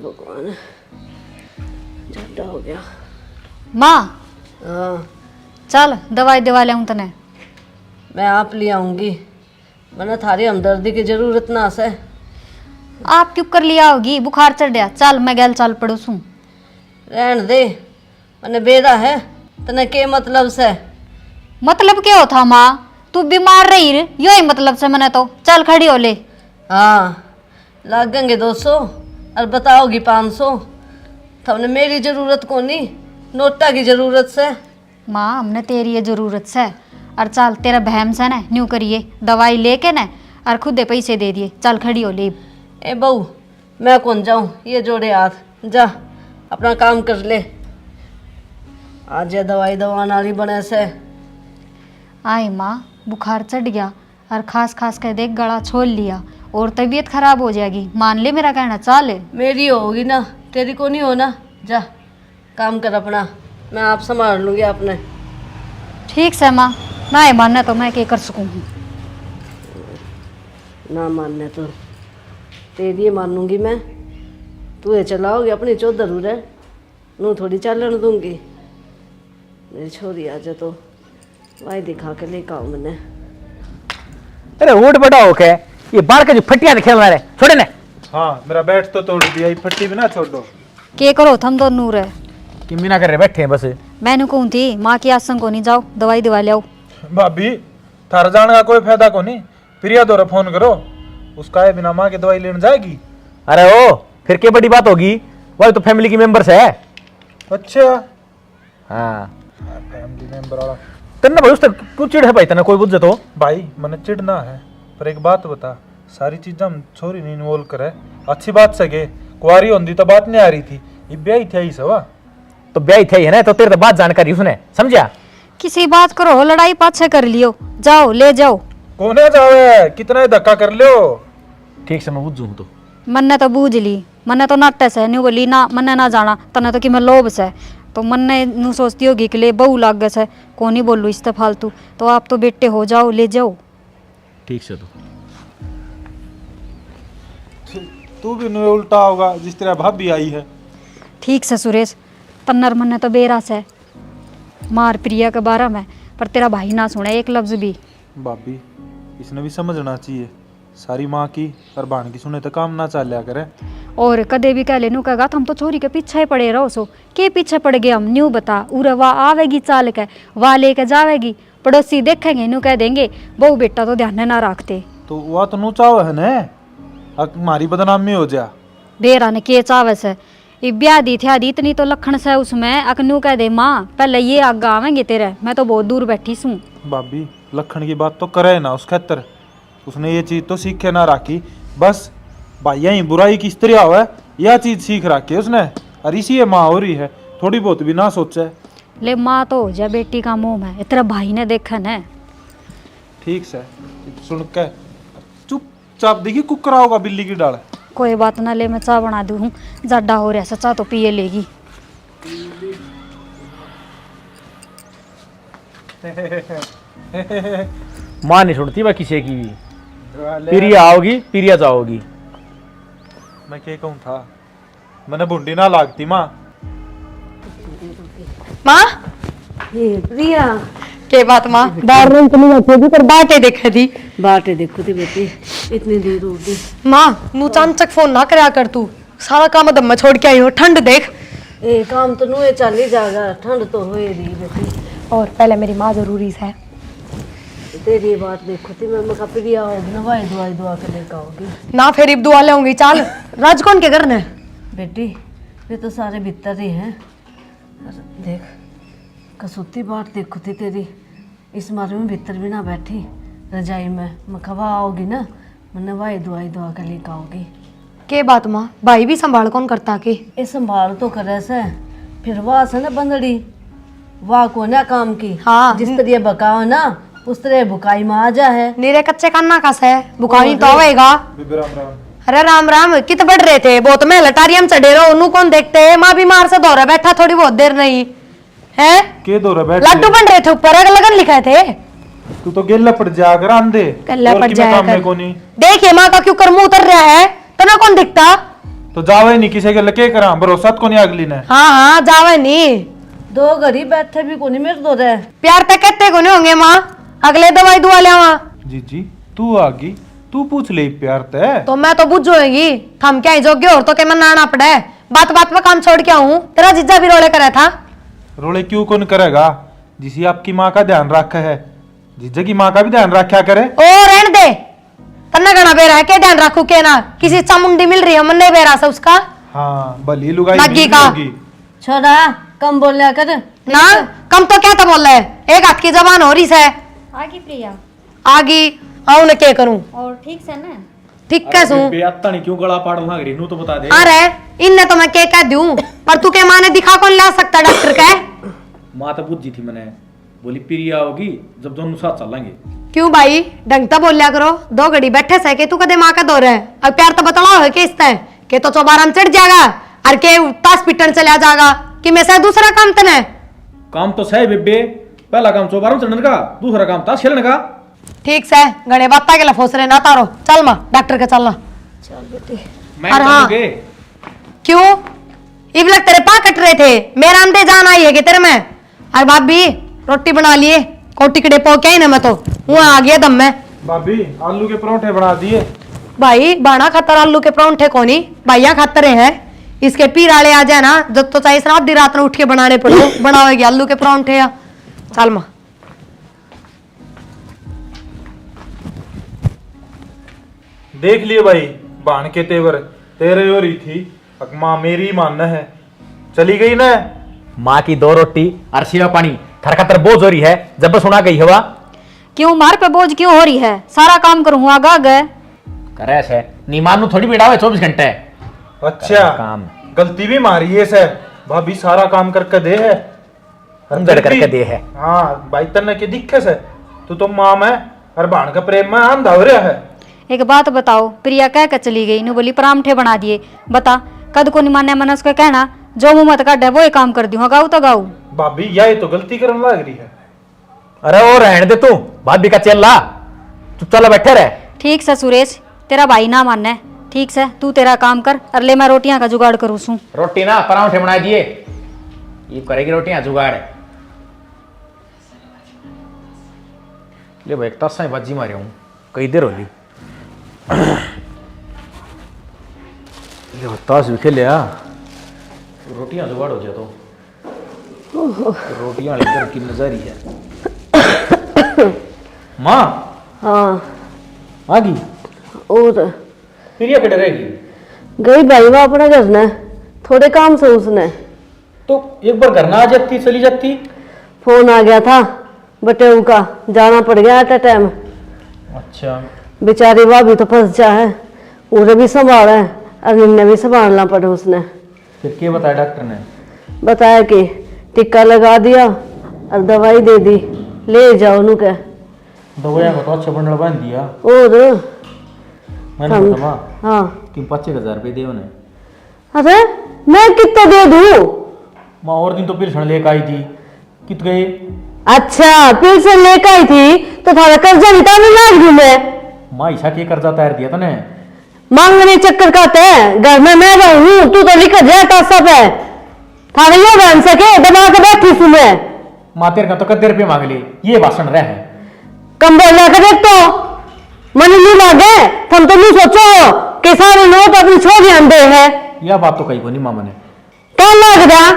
भगवान, झट्टा हो गया। माँ हाँ चल दवाई दिवा ले तने। मैं आप ले आऊँगी, मैंने थारी हमदर्दी की जरूरत ना से। आप क्यों कर लिया होगी, बुखार चढ़ गया। चल मैं गैल चल पड़ोसू। रहन दे, मैंने बेरा है तने के मतलब से। मतलब क्या हो था माँ, तू बीमार रही यो ही मतलब से मैंने तो। चल खड़ी हो ले। हाँ लागेंगे 200 और बताओगी 500। तुमने मेरी जरूरत को नहीं, नोटा की जरूरत से। माँ हमने तेरी ये जरूरत से। और चल तेरा बहम से ना न्यू करिए, दवाई लेके ना और खुदे पैसे दे दिए। चल खड़ी हो ले। ए बहू मैं कौन जाऊँ, ये जोड़े हाथ, जा अपना काम कर ले। आज ये दवाई दवा नारी बने से। आए माँ बुखार चढ़ गया और खास खास कह देख गला छोल लिया और तबीयत खराब हो जाएगी। मान ले मेरा कहना। चल मेरी होगी ना, तेरी को नहीं हो ना। जा काम कर अपना, मैं आप संभाल लूँगी आपने। ठीक से माँ, ना ये मानना तो मैं क्या कर सकूँगी। ना मानने तो तेरी मानूंगी मैं। तू ये चलाओगी अपनी चौधर उरे, नू थोड़ी चलन दूंगी। मेरी छोरी आज तो वाई दिखा के लेकर आओ मैंने। अरे उठ बड़ा होके ये बाहर का जो फटिया खेल रहा है, छोड़े ना। हाँ मेरा बैट तो तोड़ दिया, ये फट्टी भी ना छोड़ दो। के करो थम दो नूर है कि मीना कर रहे बैठे हैं बस। मैंने कहूँ थी माँ की आसंग को नहीं जाओ, दवाई दिवा ले आओ। भाभी थारा जाने का कोई फायदा को नहीं, प्रिया दौरा फोन करो, उसका है बिना माँ की दवाई लेने जाएगी। अरे ओ फिर क्या बड़ी बात होगी, वही तो फैमिली की मेंबर्स है। अच्छा हाँ फैमिली मेंबर वाला। तन्ना भाई उससे क्यों चिढ़ है भाई, तना कोई बुझे तो। भाई मैंने चिढ़ना है, पर एक बात बता, सारी चीजें हम छोरी नहीं इन्वॉल्व करे। अच्छी बात सके कुआरी होंगी तो बात नहीं आ रही थी, ये ब्याह थे ही सवा। तो ब्याह थे ही है ना, तो तेरे तो बात जानकारी उसने समझा। किसी बात करो, लड़ाई पाछे कर लियो। जाओ ले जाओ। कोने जावे, कितना धक्का कर लो। ठीक से मैं बुझू तो मन्ने तो बूझ ली, मन्ने तो नाटे से न्यू बोली ना, मन्ने ना जाना तने तो कि मैं लोभ से। तो मन्ने नू सोचती होगी कि ले बहू लाग गए से, को नहीं बोलू इससे फालतू। तो आप तो बेटे हो, जाओ ले जाओ। ठीक से तो तू भी नहीं उल्टा होगा जिस तरह भाभी आई है। ठीक से सुरेश, तन्नर मन्ने तो बेरास है मार प्रिया के बारे में, पर तेरा भाई ना सुने एक लफ्ज भी। भाभी इसने भी समझना चाहिए, सारी माँ की और बहन की सुने तो काम ना चल करे। और कदे भी कह ले नू कहेगा हम तो छोरी के पीछे ही पड़े रहो सो। के पीछे पड़ गए हम, न्यू बता। उरे वाह आवेगी चाल के, वाह लेके जावेगी, पड़ोसी देखेंगे नू कह देंगे बहु बेटा तो ध्यान ना रखते। तो वह तो नू चाव है ने, हमारी बदनामी हो जा। बेरा ने के चावे से ब्याह दी थे आदि इतनी तो लखन से उसमें। अकनू कह दे माँ पहले ये आगे आवेंगे तेरे, मैं तो बहुत दूर बैठी सूँ। भाभी लखन की बात तो करे ना उस खतर, उसने ये चीज तो सीखे ना रखी। बस भाई यही बुराई की स्त्री है, यह चीज सीख रखी है उसने, और इसी ये माँ हो रही है, थोड़ी बहुत भी ना सोचे। ले माँ तो हो जा बेटी का मुंह में, तेरा भाई ने देखा न। ठीक से सुन के चुपचाप देखी कुकरा होगा बिल्ली की डाल। कोई बात ना, ले मैं चाय बना दूँ, जाडा हो रहा चाह तो पिए लेगी। माँ नहीं सुनती वह किसी की भी। प्रिया आओगी प्रिया जाओगी। मैं क्या कहूँ था, मैंने बुंडी ना लागती माँ। माँ ये प्रिया के बात माँ दार रंग चली जाती है पर बाटे देखे थी। बाटे देखो थी बेटी, इतनी देर हो गई। माँ नू चांचक फोन ना करया कर, तू सारा काम दम में छोड़ के आई हो। ठंड देख। ए काम तो नुए चल ही जाएगा, ठंड तो हो रही बेटी। और पहले मेरी माँ जरूरी है। तेरी बात देखो थी, मैं मका प्रिया होगी ना, वाई दवाई दुआ के लेकर आओगी ना फिर इब दुआ ले होंगी। चाल राज कौन के करने बेटी, ये तो सारे भीतर ही हैं। देख कसूती बात देखो थी तेरी, इस मारे में भीतर भी ना बैठी रजाई में। मखवा आओगी ना, मैंने वाई दवाई दुआ के लेकर आओगी। के बात माँ, भाई भी संभाल कौन करता के। ये संभाल तो करे से, फिर वाह से ना बंदड़ी, वाह को ना काम की। हाँ। जिस तरह बकाओ ना उस तरह बुकाई में आ जा है। नीरे कच्चे कान्ना का से बुखारी तो आवेगा। अरे राम राम, कित बढ़ रहे थे बहुत में लटारियम चढ़े रहो, उन्हें कौन देखते है। माँ बीमार से दौरा बैठा, थोड़ी बहुत देर नहीं है। के दौरा बैठ लड्डू बन रहे थे ऊपर, अगर लगन लिखा थे। तू तो गेला पड़ जा कर आंधे। गल्ला और पड़ की मैं जाया काम में कर। कोनी। देखिए माँ का क्यों कर मुंह उतर रहा है, तना कौन दिखता। तो जावे नहीं किसी के लके करा भरोसा को नहीं अगली ने। हाँ हाँ जावे नहीं। 2 घड़ी बैठे भी कोनी मेरे दो रहे। प्यार तक कहते को नहीं होंगे माँ, अगले दवाई दुआ लिया। जीजी तू आ गई, तू पूछ ले प्यार ते। तो मैं तो बुझोगी थम क्या जोगे और तो के मन आना पड़े। बात बात में काम छोड़ के आऊं, तेरा जीजा भी रोले करे था। रोले क्यों कौन करेगा, जिसे आपकी माँ का ध्यान रखा है, जीजा की माँ का भी ध्यान रखा करे। ओ रहने दे, तन्ना गणा बेरा है, क्या ध्यान रखू के ना, किसी चामुंडी मिल रही है मन नहीं बेरा से उसका। हाँ भली लुगाई लगी मिल का। होगी। छोड़ा कम बोल लिया कर। ना कम तो क्या था बोल रहा है, एक हाथ की जबान हो रही है। आगे प्रिया आगी आओ न क्या करूं, और ठीक से ना ठीक कैसू। बेअत्ता नहीं क्यों गला पाड़ भाग रही नू तो बता दे। अरे इनने तो मैं क्या कह दूं, पर तू के माँ ने दिखा कौन ला सकता डॉक्टर का। माँ तो बुझी थी मैंने, बोली प्रिया होगी जब दोनों साथ चलेंगे। क्यों भाई ढंग तो बोलिया करो, 2 घड़ी बैठे से के तू कदे माँ का दौर है। अब प्यार तो बतलाओ है कि इसता है के तो चौबारा में चढ़ जाएगा और के ताश पिटन चला जाएगा कि मैं से दूसरा काम तने। काम तो सही बेबे, पहला काम चौबारों चढ़ने का, दूसरा काम ताश खेलने का। ठीक से गणे बाता के लफोस रहे ना तारो, चल माँ डॉक्टर के चलना। मैं और हाँ। चलूंगे। क्यों इब लग तेरे पा कट रहे थे, मेरा अंदे जान आई है कि तेरे में। अरे भाभी रोटी बना लिए, कोटी के डेपो क्या ही ना, मैं तो वहां आ गया दम में। भाभी आलू के परोठे बना दिए। भाई बाणा खातर आलू के परोंठे कोनी भैया खातर है, इसके पीर आले आ जाए ना जब तो चाहिए आधी रात में उठ के बनाने पड़ो, बनाओगे आलू के परोंठे या। चल माँ देख लिए भाई बाण के तेवर तेरे हो रही थी, अब माँ मेरी मानना है चली गई ना। माँ की 2 रोटी और सेवा पानी थर खतर बोझ हो रही है, जब सुना गई हवा। क्यों मार पे बोझ क्यों हो रही है, सारा काम करूँ आगा गए करे ऐसे नीमान नु थोड़ी बिड़ा हुआ 24 घंटे। अच्छा काम गलती भी मारी है से, भाभी सारा काम करके दे है, अंदर करके दे है। हाँ भाई तन्ने के दिखे से, तू तो माँ में और बाण का प्रेम में आंधा हो रहा है। एक बात बताओ, प्रिया कह के चली गई नु बोली परांठे बना दिए, बता कद को नहीं माने मन उसका कहना, जो मुंह मत काटे वो ही काम कर दूंगा, गाऊ तो गाऊ। भाभी यही तो गलती करने लग रही है। अरे वो रहने दे तू, भाभी का चेला चुपचाप बैठे रहे। ठीक से सुरेश, तेरा भाई ना माने, ठीक से तू तेरा काम कर, और ले मैं रोटियां का जुगाड़ करूँ सू। रोटी ना परांठे बना दिए, ये करेगी रोटियां जुगाड़। ले भाई एक तासा बाजी मारे हूँ, कई देर होली ताश भी खेले रोटियां जुगाड़ हो जाए तो रोटियां लेकर की नजारी है। माँ हाँ आ गई, और प्रिया कट रहेगी गई भाई वो अपना घर ने, थोड़े काम से उसने तो एक बार घर ना आ जाती, चली जाती। फोन आ गया था बटेऊ का, जाना पड़ गया एट टाइम। अच्छा बेचारी भाभी तो फंस जा है, उसे भी संभाला है और निन्ने भी संभालना पड़े उसने। फिर क्या बताया डॉक्टर ने? बताया कि टिक्का लगा दिया और दवाई दे दी, ले जाओ उन्हों के। दवाइयाँ को तो अच्छा बंडल बांध दिया। और मैंने हम- बताया हाँ कि 25,000 रुपये दे उन्हें। अरे मैं कितना दे दूं? माँ और दिन तो पिलसन लेकर आई थी, कित गए? अच्छा फिर से लेकर आई थी तो थारा कर्जा निकालने लाग दूं मैं? माँ ईसा के कर्जा तैयार दिया था ने। मांगने चक्कर खाते हैं, घर में मैं रहूं, तू तो लिख जाता सब है, थारे ये बन सके दबा के बैठी थी मैं। माँ तेरे का तो कद्दे रुपये मांग ली, ये भाषण रहे है। कम बोल रहा कर तो मन नहीं लागे, तुम तो नहीं सोचो कि सारे लोग अपनी छोड़ी अंडे है। यह बात तो कही को नहीं मामा ने। क्या लाग रहा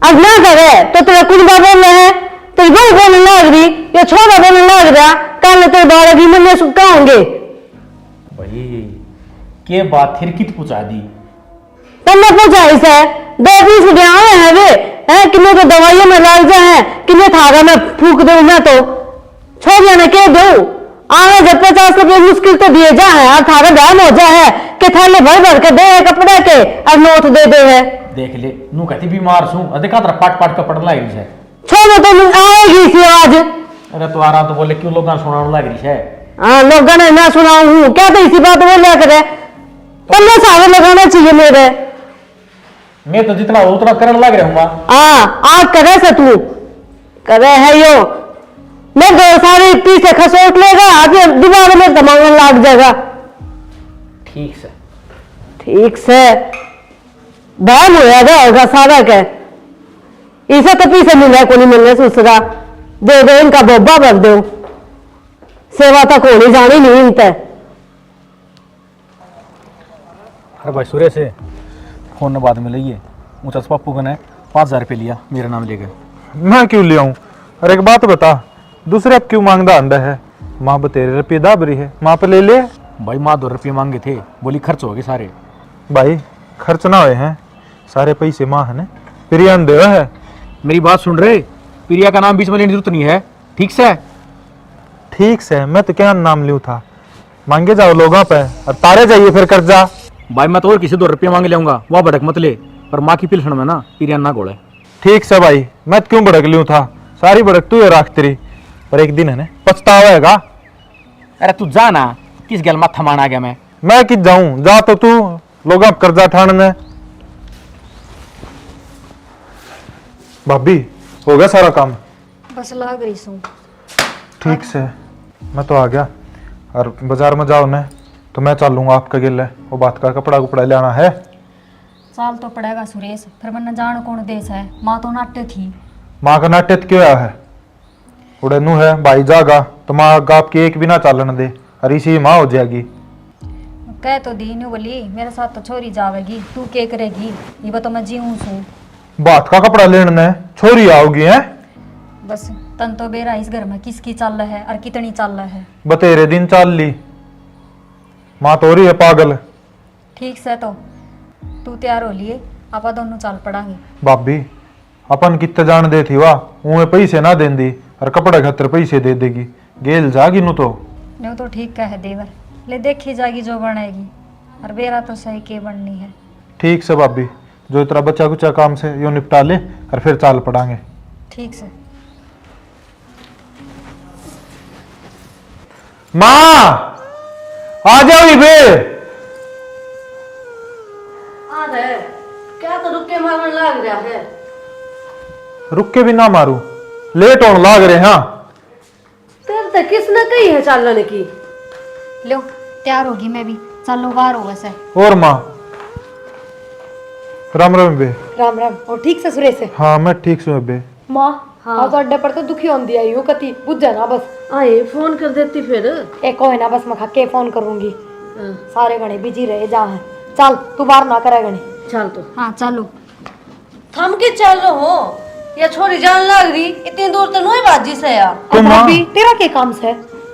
अब ना करे तो तेरा कुछ बोल रहे हैं, तेरी बहू बोलने लाग रही, ये छोरा बोलने लाग रहा, कल तेरे बारह की मन सुखा होंगे। भाई के बात फिर कित पूछा दी? तुमने पूछा इसे 2-3 छुट्टियां आए हैं वे हैं, किन्ने तो दवाइयों में लाग जाए हैं, किन्ने थारा में फूक दू मैं तो छोड़ ने कह दू आगे जब 50 रुपये मुश्किल तो दिए जा है, और थारा ध्यान हो जा है कि थाले भर भर के दे कपड़े के और नोट दे दे है। देख ले नू कहती बीमार सू, अधिका तरह पाट पाट का पढ़ लग रही है। छोड़ो तो आएगी सी आज। अरे तो आ रहा तो बोले क्यों लोग सुनाने लग रही है। हाँ लोगों ने मैं सुनाऊं हूँ क्या, तो इसी बात बोलिया करे, तुमने सारे लगाना चाहिए मेरे। मैं तो जितना हो उतना करने लग रहा हूँ। हाँ आज करे से तू करे है यो, मैं 2 सारे पीछे खसोट लेगा, आगे दीवार में दमांगन लाग जाएगा। ठीक से ठीक से बहन होगा सारा के इसे तो पीछे मिले को नहीं मिलने सुसरा दे दो इनका बोबा भर दो सेवा तक होनी जानी नहीं इनते। अरे भाई सुरेश से फोन बाद में लइए ऊँचा पप्पू का ने 5,000 रुपये लिया मेरा नाम लेके। मैं क्यों ले आऊं? अरे एक बात बता, दूसरे अब क्यों मांगदा अंडा है? माँ बतेरे रुपये दाबरी है, माँ पे ले ले। भाई माँ 2 रुपये मांगे थे, बोली खर्च हो गए सारे। भाई खर्च ना हुए हैं, सारे पैसे माँ है ना प्रियन दे है। मेरी बात सुन रहे, प्रिया का नाम बीच में लेने की जरूरत नहीं है, ठीक से? ठीक से, मैं तो क्या नाम लूँ था? मांगे जाओ लोगों पे और तारे जाइए फिर कर्जा। भाई मैं तो और किसी 2 रुपये मांग लेऊंगा, वह भड़क मत ले, पर माँ की पिलसन में ना प्रिया ना गोले। ठीक से भाई, मैं तो क्यों भड़क लूँ था? सारी भड़क तू राख तेरी, पर एक दिन है ना पछतावेगा। अरे तू जा ना, किस गल माथा मान आ गया मैं कि जाऊं? जा तो तू लोग अब कर्जा ठाणने। भाभी हो गया सारा काम? बस लाग रही सू। ठीक से, मैं तो आ गया और बाजार में जाओ ने तो मैं चल लूंगा आपका गिले, वो बात का कपड़ा कुपड़ा लेना है। साल तो पड़ेगा सुरेश, फिर मन जान कौन देश है, माँ तो नाट्य थी। माँ का नाट्य क्यों आया है? उड़े नू है भाई जागा तो माँ आपकी एक भी ना चालन दे और इसी माँ हो जाएगी। कह तो दी न्यू बोली मेरे साथ तो छोरी जावेगी, तू क्या करेगी? ये बता मैं जीऊँ सू। बात का कपड़ा लेने छोरी आओगी है? बस तन तो बेरा इस घर में किसकी चाल है और कितनी चाल है। बतेरे दिन चाल ली, माँ तो हो रही है पागल। ठीक से तो तू तैयार हो लिए, आप दोनों चाल पड़ांगे। भाभी अपन कितने जान दे थी वाह, उन्हें पैसे ना दें दी और कपड़े खतर पैसे दे देगी, गेल जागी नु तो। न्यू तो ठीक कहे देवर, ले देखी जाएगी जो बनेगी, और बेरा तो सही के बननी है। ठीक से भाभी, जो इतना बच्चा कुचा काम से यो निपटा ले और फिर चाल पड़ांगे। ठीक से। माँ आ जाओ बे। आ रहे क्या तो रुक के मारने लग रहा है? रुक के भी ना मारू, लेट होने लाग रहे। हाँ तेरे तो किसने कही है चालने की? लो तैयार होगी मैं भी, चलो बाहर हो वैसे। और माँ राम राम बे। राम राम। और ठीक से सुरेश है? हाँ मैं ठीक से बे। माँ हाँ तो अड्डे पर तो दुखी होंदी आई हूँ कति बुझ ना बस। आए फोन कर देती फिर। एक है ना बस मैं खाके फोन करूंगी। हाँ, सारे गणे बिजी रहे जा है। चल तू बाहर ना करे गणे। चल तो हाँ चलो। थम के चल रहे हो या छोरी जान लग रही? इतनी दूर तो नहीं बाजी से यार। तो माँ भाभी तेरा क्या काम से?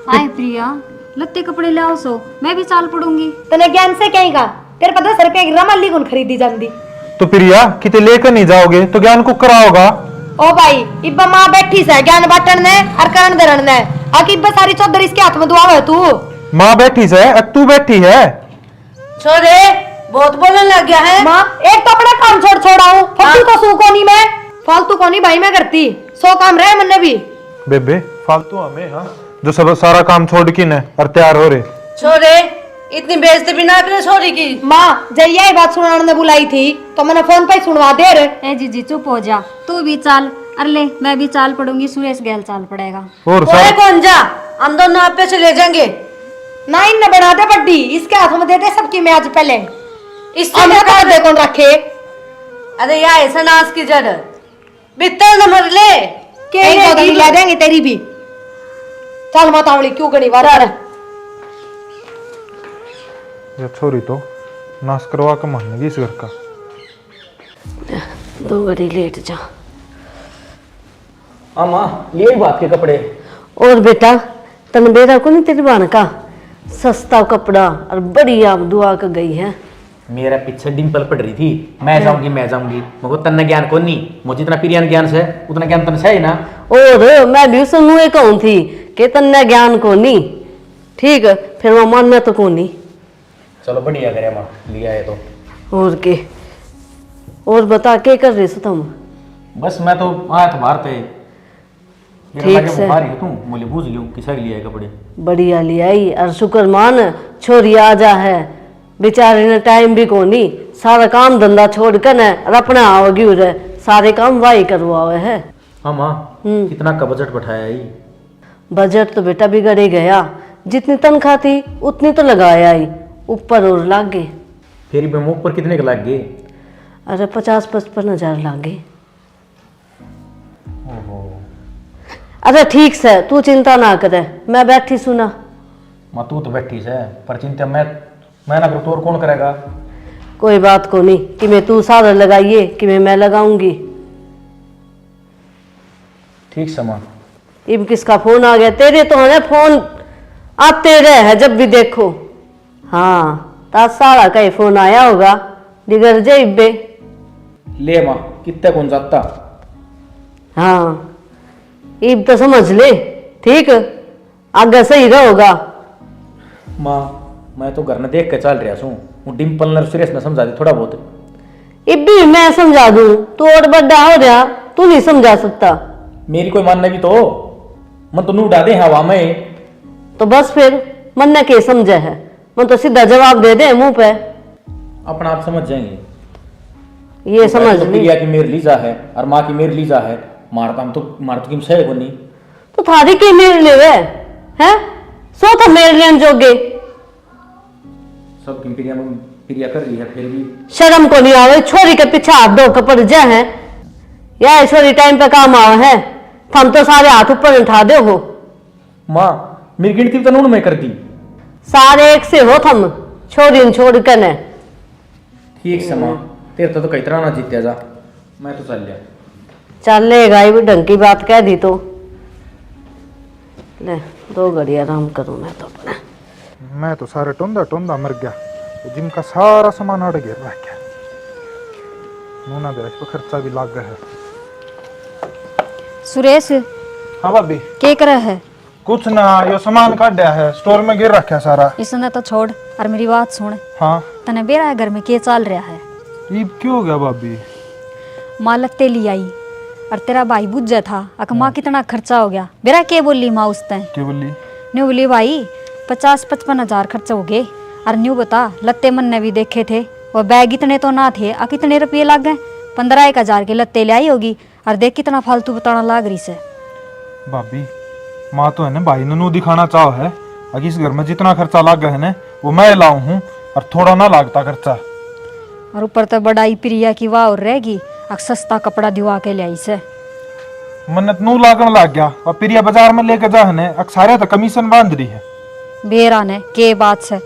आए प्रिया, लत्ते कपड़े ले आओ सो, मैं भी चाल पड़ूंगी। तने ज्ञान से कहेगा तेरे पर 10 रुपए की रमाली कौन खरीदी जाती? तो प्रिया किते लेकर नहीं जाओगे तो ज्ञान को कराओगा। ओ भाई इब्बा माँ बैठी से ज्ञान बांटन ने और करण दरण ने आकी इब्बा सारी चौधरी इसके हाथ में दुआवे तू। माँ बैठी से तू बैठी है। छोरे बहुत बोलने लग गया है। माँ एक तो अपना काम छोड़ छोड़ाऊं, फालतू तो सू को नहीं मैं, फालतू को नहीं भाई मैं करती, 100 काम रहे मन्ने भी। बेबे फालतू हमें हाँ जो सब सारा काम छोड़ के न और तैयार हो रहे। छोरे इतनी बेइज्जती भी ना करे छोरी की। माँ जब यही बात सुनाने ने बुलाई थी तो मैंने फोन पे सुनवा दे रहे। ए जीजी चुप हो जा, तू भी चाल, अरे ले मैं भी चाल पड़ूंगी, सुरेश गैल चाल पड़ेगा। और ओए सारा कौन जा, हम दोनों आप पे से ले जाएंगे। ना इन बना दे बड्डी, इसके हाथों में दे दे सबकी मैं आज पहले इससे अब क्या दे कौन रखे। अरे या ऐसा नाश की जड़ बित्तर नंबर ले के ले देंगे तेरी भी। चल मातावली क्यों गणी बार ये छोरी तो नाश करवा के मानेगी इस घर का। 2 घड़ी लेट जा। हाँ माँ ये बात के कपड़े। और बेटा तन बेरा को नहीं तेरी बहन का सस्ता कपड़ा और बड़ी आप दुआ कर गई है। मेरा पीछे डिम्पल पड़ रही थी, मैं जाऊंगी मगर तन्ने ज्ञान को नहीं, मुझे जितना प्रियन ज्ञान से उतना ज्ञान तन से ही ना। और मैं भी सुनू कहूँ थी कि तन्ने ज्ञान को नहीं, ठीक है फिर वो मन में तो को नहीं। चलो बढ़िया करे माँ, लिया है तो। और के और बता के कर रहे हो तुम? बस मैं तो आया था बाहर पे, ठीक से तुम मुझे पूछ लियो किसा के लिए कपड़े। बढ़िया ले आई और शुक्र मान छोरी आ जा है, बेचारे ने टाइम भी को नहीं, सारा काम धंधा छोड़ कर न और अपना आओगी उरे सारे काम वाही करवावे है। हाँ माँ कितना का बजट बैठाया ही? बजट तो बेटा बिगड़ ही गया, जितनी तनख्वाह थी उतनी तो लगाया ही, ऊपर और लागे। फिर भी मुख पर कितने के लग गए? अरे 50-55 हजार लागे। ओहो। अरे ठीक से, तू चिंता ना करे, मैं बैठी सुना। माँ तू तो बैठी से, पर चिंता मैं ना करूँ तो और कौन करेगा? कोई बात को नहीं कि मैं तू सारा लगाइए कि मैं लगाऊंगी। ठीक से माँ। इब किसका फोन आ गया? तेरे तो है फोन आते रहे है जब भी देखो। हाँ, ताज सारा का ही फोन आया होगा, डिगर जे इब्बे। ले माँ, कितना कौन जाता? हाँ, इब तो समझ ले, ठीक, आगे सही रहोगा। माँ मैं तो घर में देख के चल रहा हूँ, वो डिम्पल ने सुरेश ने समझा दे थोड़ा बहुत। इब भी मैं समझा दूं, तू और बड़ा हो रहा, तू नहीं समझा सकता। मेरी कोई मानना भी तो मन तो नू उड़ा दे हवा में। तो बस फिर मन ने के समझे है, मन तो सीधा जवाब दे दे मुंह पे। अपना आप समझ जाएंगे। ये समझ तो ली। प्रिया की मेरी लीजा है और माँ की मेरी लीजा है। मारता तो किम सही को नहीं। तो थारी के मेरे ले वे है, सो तो मेरे लेन जोगे। सब प्रिया कर रही है, फिर भी शर्म को नहीं आवे, छोरी के पीछे हाथ धो के पड़ जा है, या छोरी टाइम पे काम आवा है, थम तो सारे हाथ ऊपर उठा दे हो। माँ मेरी गिनती तो नून में कर दी। सारे एक से हो थम, छोरी न छोड़ कर ने। ठीक से माँ, तेरे तो कई तरह ना जीत्या जा, मैं तो चल लिया। चलेगा, ये भी ढंग की बात कह दी तो। ले 2 घड़ी आराम करूं मैं तो अपना। मैं तो सारे टोंदा टोंदा मर गया, जिनका सारा सामान अड़ गया रह गया। नूना दे इसको खर्चा भी लाग गया है। सुरेश हाँ भाभी। के कर है? कुछ ना, यो सामान काटा है, स्टोर में गिर रखा है सारा। इसने तो छोड़, और मेरी बात सुन। हाँ। तने बेरा है घर में के चल रहा है? ईब क्यों हो गया भाभी? माँ लगते ली आई और तेरा भाई बुझ था, अक माँ कितना खर्चा हो गया। बेरा के बोली माँ उस तय? क्या बोली? न्यू बोली भाई 50-55 हजार खर्च हो गए। और न्यू बता, लत्ते मन ने भी देखे थे, वो बैग इतने तो ना थे, कितने रुपये लग गए? 15-1 हजार के लत्ते ले आई होगी, और देख कितना फालतू बताना लाग रही से। भाभी माँ तो है ना भाई नू दिखाना चाहो है, अगर इस घर में जितना खर्चा लाग गया है ना वो मैं लाऊं हूँ, और थोड़ा ना लागता खर्चा। और ऊपर तो बड़ाई प्रिया की वाह और रहेगी, अक सस्ता कपड़ा दिवा के ले आई से। मन्नत नू लागन लाग गया, और प्रिया बाजार में लेके जा है अक्सारे तो कमीशन बांध रही है। बेरा ने के बात से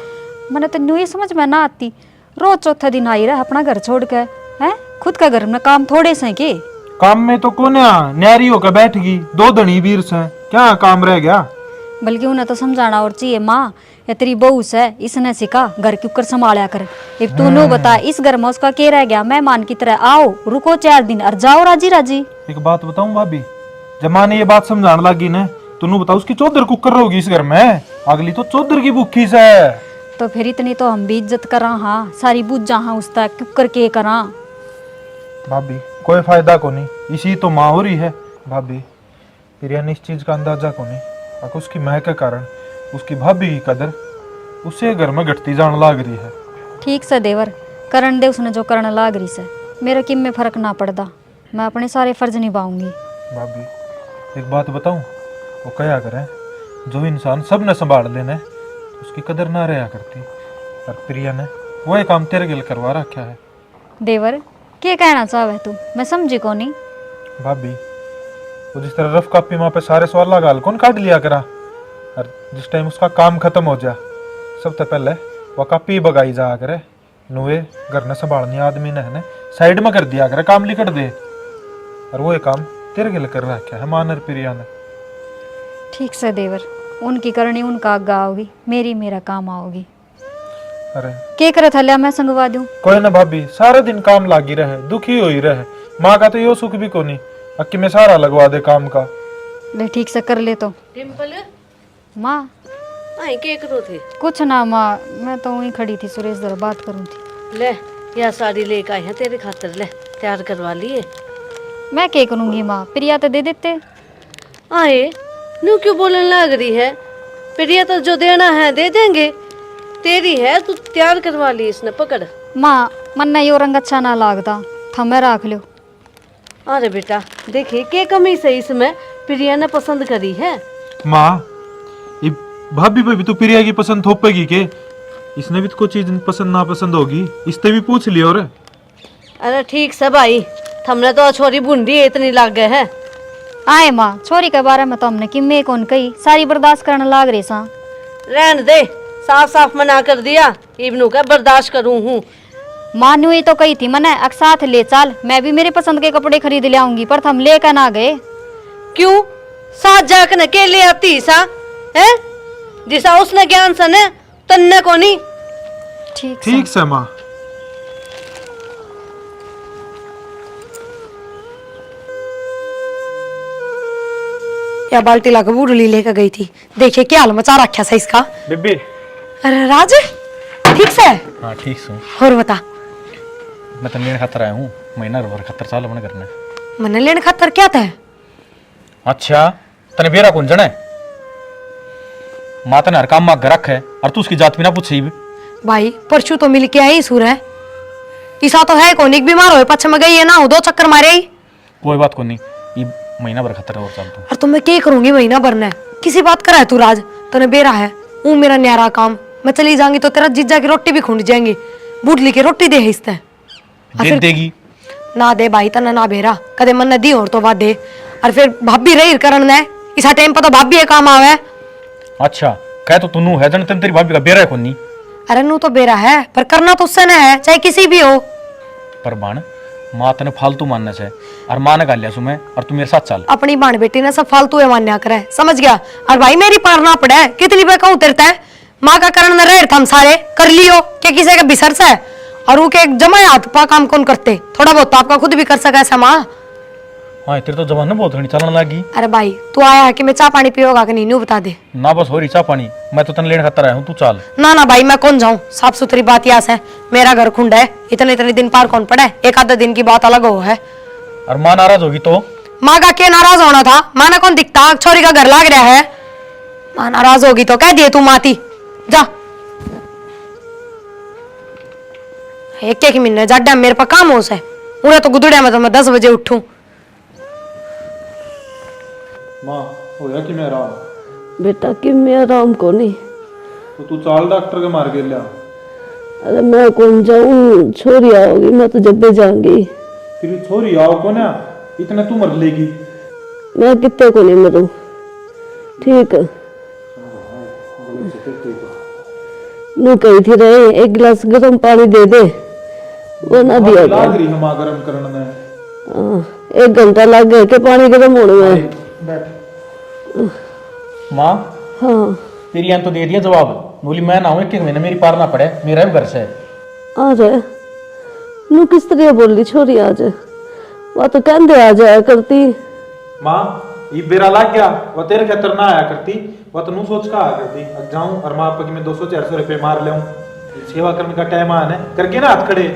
मैंने तो न्यू ही समझ में ना आती, रोज चौथा दिन आई रहा अपना घर छोड़ के। हैं, खुद का घर में काम थोड़े से के? काम में तो कोन्या न्यारी होकर बैठ गई, 2 धनी वीर से क्या काम रह गया? बल्कि उन्हें तो समझाना और चाहिए, माँ ये तेरी बहू से, इसने सिखा घर के ऊपर संभाला कर। अब तू नो बता, इस घर में उसका के रह गया? मेहमान की तरह आओ, रुको 4 दिन और जाओ राजी राजी। एक बात बताऊं भाभी, जब माँ ने ये बात समझाने लगी ना, तो नू बताओ उसकी चौधर कुकर होगी इस घर में, अगली तो चौधर की भूखी से। तो फिर इतनी तो हम भी इज्जत करा, हाँ सारी बुझ जा, हाँ उस तक कुकर के करा। भाभी कोई फायदा को नहीं, इसी तो माँ हो रही है। भाभी प्रिया ने इस चीज का अंदाजा को नहीं, अगर उसकी माँ के कारण उसकी भाभी की कदर उसे घर में घटती जान लाग रही है। ठीक से देवर, करण दे उसने जो करने लाग रही से, मेरे किम में फर्क ना पड़ता, मैं अपने सारे फर्ज निभाऊंगी। भाभी एक बात बताऊं, वो क्या करे, जो इंसान सब ने संभाल लेना उसकी कदर ना रहा करती, और प्रिया ने वो काम तेरे गिल करवा रखा है। देवर क्या कहना चाहे तू, मैं समझी को नहीं। भाभी वो जिस तरह रफ कापी माँ पे सारे सवाल लगा कौन काट लिया करा, और जिस टाइम उसका काम खत्म हो जाए सबसे पहले वो कापी बगाई जा करे, नुए घर ने संभालनी आदमी ने साइड में कर दिया करे, काम लिखट दे, और वो काम तेरे गिल कर रखा है मानर प्रिया ने। ठीक से देवर, उनकी करनी उनका आगा होगी, मेरी मेरा काम आओगी। अरे के करे थल्या मैं संगवा दूं? कोई ना भाभी, सारा दिन काम लागी रहे, दुखी हो ही रहे, माँ का तो यो सुख भी को नहीं, अक्की में सारा लगवा दे काम का। ले ठीक से कर ले तो। डिम्पल, माँ आई के करो थे? कुछ ना माँ, मैं तो वहीं खड़ी थी, सुरेश जरा बात करूँ थी। ले यह साड़ी लेकर आई है तेरे खातिर, ले तैयार करवा लिए। मैं क्या करूँगी माँ, प्रिया तो दे देते। आए नू क्यों बोलने लग रही है? प्रिया तो जो देना है दे देंगे, तेरी है, तू तैयार करवा ली इसने, पकड़। माँ मन यो रंग अच्छा ना लागता, थमे रख लो। अरे बेटा देखिए के कमी से इसमें प्रिया ने पसंद करी है। माँ भाभी पे भी तो प्रिया की पसंद थोपेगी के? इसने भी तो कोई चीज पसंद नापसंद होगी, इससे भी पूछ लियो। और अरे ठीक से भाई, हमने तो छोरी बूंदी इतनी लाग गए है। आए माँ, छोरी के बारे में तो हमने कि मैं कौन कही, सारी बर्दाश्त करने लाग रही सा। रहन दे, साफ साफ मना कर दिया, इब्नू का बर्दाश्त करूं हूँ। मानू ही तो कही थी मने अक साथ ले चल, मैं भी मेरे पसंद के कपड़े खरीद ले आऊंगी, पर हम लेकर ना गए। क्यों? साथ जाकर अकेले आती सा है, जिसा उसने ज्ञान सन है तन्ने को नहीं। ठीक से माँ। या बाल्टी लाकर बूढ़ी लेकर गई थी, देखिए क्या हाल मचा रखा था इसका। बेबे। अरे राज, ठीक से? हाँ ठीक सू। और बता। मैं तो लेने खातर आया हूँ, महीना भर खातर चाल मन करना है। मैंने लेने खातर क्या था? अच्छा तने बेरा कौन जने? माता ने हर काम में रख है और तू उसकी जात भी ना पूछी भी। भाई परसों तो मिल के आई सूर है, ईसा तो है कौन, एक बीमार हो पछ में गई है ना, 2 चक्कर मारे ही। कोई बात को नहीं, ये महीना भर खतर और चल तू। और तो मैं क्या करूंगी महीना भर ने, किसी बात करा है तू राज? तने बेरा है वो मेरा न्यारा काम, मैं चली जाऊंगी तो तेरा जीजा की रोटी भी खुंड जाएंगी। बूढ़ली की रोटी दे हिस्ते दे देगी ना दे भाई, तना ना बेरा कदे मन दी और तो बात दे। और फिर भाभी रही करण ने इस टाइम पर तो भाभी है काम आवे। अच्छा कह तो तू है जन तेरी भाभी का बेरा है कोनी। अरे नू तो बेरा है, पर करना तो उससे न है, चाहे किसी भी हो। पर बाण माँ तने फालतू मानना से और माँ ने गालिया सुमे और तू मेरे साथ चल। अपनी बाण बेटी ने सब फालतू है मान्या करे, समझ गया? और भाई मेरी पार ना पड़े, कितनी पे कहूं तेरता है, माँ का करण न रहे हम सारे कर लियो क्या किसी का बिसर से? और वो के जमा हाथ पा काम कौन करते, थोड़ा बहुत तो आपका खुद भी कर सका ऐसा माँ। हाँ तेरे तो जवान बहुत घनी चलने लगी। अरे भाई तू आया है कि मैं चाय पानी पियोगा कि नहीं, न्यू बता दे ना बस हो रही चाह पानी, मैं तो तने लेने खातर आया हूँ, तू चल। ना ना भाई मैं कौन जाऊं, साफ सुथरी बात यास है, मेरा घर खुंड है, इतने इतने दिन पार कौन पड़े, एक आधा दिन की बात अलग हो है। और माँ नाराज होगी तो? माँ का क्या नाराज होना था, माँ ने कौन दिखता, छोरी का घर लाग रहा है। माँ नाराज होगी तो कह दिए तू माती जा, एक एक महीने जाड्या मेरे पास काम हो से, उन्हें तो गुदड़िया में तो मैं 10 बजे उठूं। माँ होया कि मैं आराम? बेटा कि मैं आराम को नहीं। तो तू चाल डॉक्टर के मार के लिया। अरे मैं कौन जाऊं, छोरी आओगी मैं तो जब भी जाऊंगी। तेरी छोरी आओ को ना, इतने तू मर लेगी। मैं कितने को नहीं मरूं, ठीक है? नू कही थी रहे 1 गिलास गर्म पानी दे दे, वो ना दिया गया। लाग रही है माँ गरम करने में। 1 घंटा लग गया के पानी गर्म होने में। माँ हाँ तेरी यहाँ तो दे दिया जवाब, बोली मैं ना हूँ 1 महीने मेरी पार ना पड़े, मेरा भी घर से। आ जाए नू किस तरह बोल रही छोरी, आ जाए वह तो कहते आ जाया करती। माँ ये बेरा लाग गया, वह तेरे खेतर ना आया करती, वह तो नू सोच का आया करती। अब जाऊं और माँ पकी में 200-400 रुपए मार ले, सेवा करने का टाइम आने करके ना हाथ खड़े।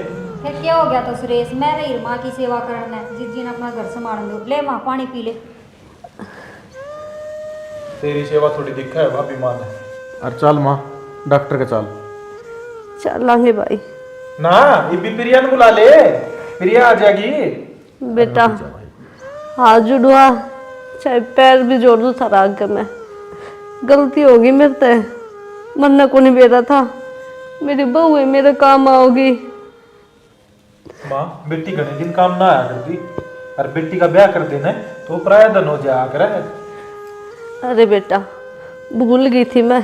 फिर क्या हो गया तो सुरेश, मैं रही माँ की सेवा करना है, जिस दिन अपना घर संभाल दो। ले माँ पानी पी ले। तेरी सेवा थोड़ी दिखा है भाभी माँ ने। और चल माँ डॉक्टर के चल। चलांगे भाई। ना ये भी प्रिया ने बुला ले, प्रिया आ जाएगी। बेटा हाथ जुड़वा, चाहे पैर भी जोड़ दो था राग में, गलती होगी मेरे से, मरने को नहीं बेरा था, मेरी बहू है मेरे काम आओगी। माँ बेटी घने दिन काम ना आया करती, और बेटी का ब्याह कर देना तो प्राय धन हो जाया करे। अरे बेटा भूल गई थी मैं,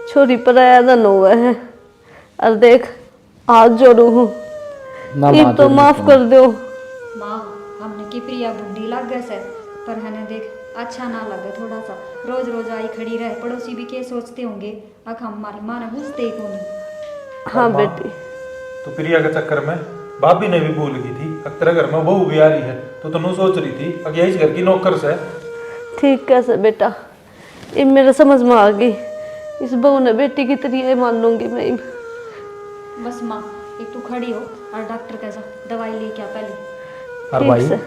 छोरी पर आया धन हुआ है। और देख हाथ जोड़ू हूँ, ये तो माफ कर दो। माँ हमने की प्रिया बुढ़ी लग गए से, पर हने देख अच्छा ना लगे थोड़ा सा, रोज रोज आई खड़ी रहे, पड़ोसी भी क्या सोचते होंगे, अख हमारी माँ ने बुझते ही को नहीं। हाँ बेटी। तो प्रिया के चक्कर में भाभी ने भी भूल गई थी, अब तेरे घर में बहू भी आ रही है, तो नू सोच रही थी अब यही घर की नौकर से। ठीक कैसे बेटा, ये मेरे समझ में आ गई, इस बहू ने बेटी की तरह मान लूंगी मैं। बस माँ एक तू खड़ी हो और डॉक्टर कैसा दवाई लेके आ पहले। और ठीक भाई से।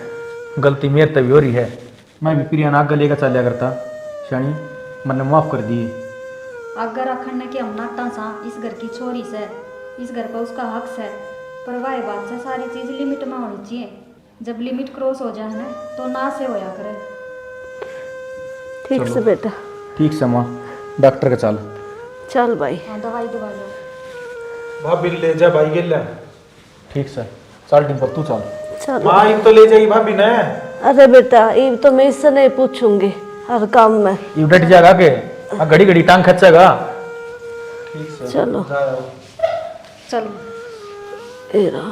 गलती मेरे तभी हो रही है, मैं भी प्रिया नाग लेकर चलिया करता, शानी मैंने माफ कर दिए। अगर अखंड के हम नाटा सा इस घर की छोरी से, इस घर पर उसका हक है, पर वह बात से सारी चीज लिमिट में होनी चाहिए, जब लिमिट क्रॉस हो जाए ना तो ना से होया करे। ठीक से बेटा। ठीक से माँ डॉक्टर के चल। चल भाई। हाँ दवाई दवा लो। भाभी ले जा भाई गेला। ठीक से चल डिम्पल तू चल। चलो माँ इन तो ले जाएगी भाभी ने। अरे बेटा ये तो मैं इससे नहीं पूछूंगी हर काम में। ये डट जाएगा के घड़ी घड़ी टांग खच्चेगा। ठीक से चलो जाओ। चलो ये रहो।